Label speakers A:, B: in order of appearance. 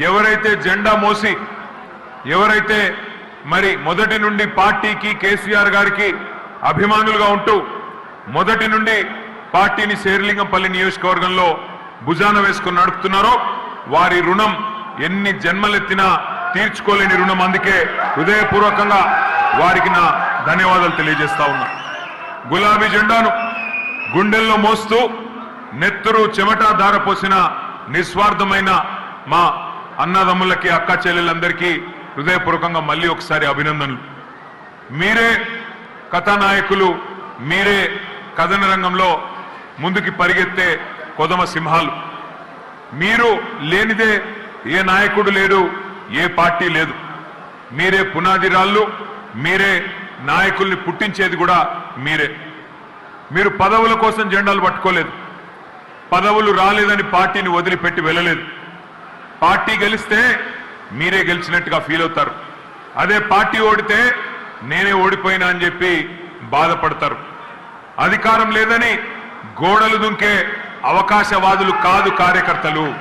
A: ఎవరైతే జెండా మోసి ఎవరైతే మరి మొదటి నుండి పార్టీకి కేసీఆర్ గారికి అభిమానులుగా ఉంటూ మొదటి నుండి పార్టీని శేర్లింగంపల్లి నియోజకవర్గంలో భుజాన వేసుకొని నడుపుతున్నారో వారి రుణం ఎన్ని జన్మలెత్తినా తీర్చుకోలేని రుణం. అందుకే హృదయపూర్వకంగా వారికి నా ధన్యవాదాలు తెలియజేస్తా ఉన్నా. గులాబీ జెండాను గుండెల్లో మోస్తూ నెత్తురు చెమట ధారపోసిన నిస్వార్థమైన మా అన్నదమ్ములకి అక్క చెల్లెలందరికీ హృదయపూర్వకంగా మళ్ళీ ఒకసారి అభినందనలు. మీరే కథానాయకులు, మీరే కథన రంగంలో ముందుకి పరిగెత్తే కొదమ సింహాలు. మీరు లేనిదే ఏ నాయకుడు లేడు, ఏ పార్టీ లేదు. మీరే పునాది రాళ్ళు, మీరే నాయకుల్ని పుట్టించేది కూడా మీరే. మీరు పదవుల కోసం జెండాలు పట్టుకోలేదు, పదవులు రాలేదని పార్టీని వదిలిపెట్టి వెళ్ళలేదు. పార్టీ గెలిస్తే మీరే గెలిచినట్టుగా ఫీల్ అవుతారు. అదే పార్టీ ఓడితే నేనే ఓడిపోయినా అని చెప్పి బాధపడతారు. అధికారం లేదని గోడలు దుంకే అవకాశవాదులు కాదు కార్యకర్తలు.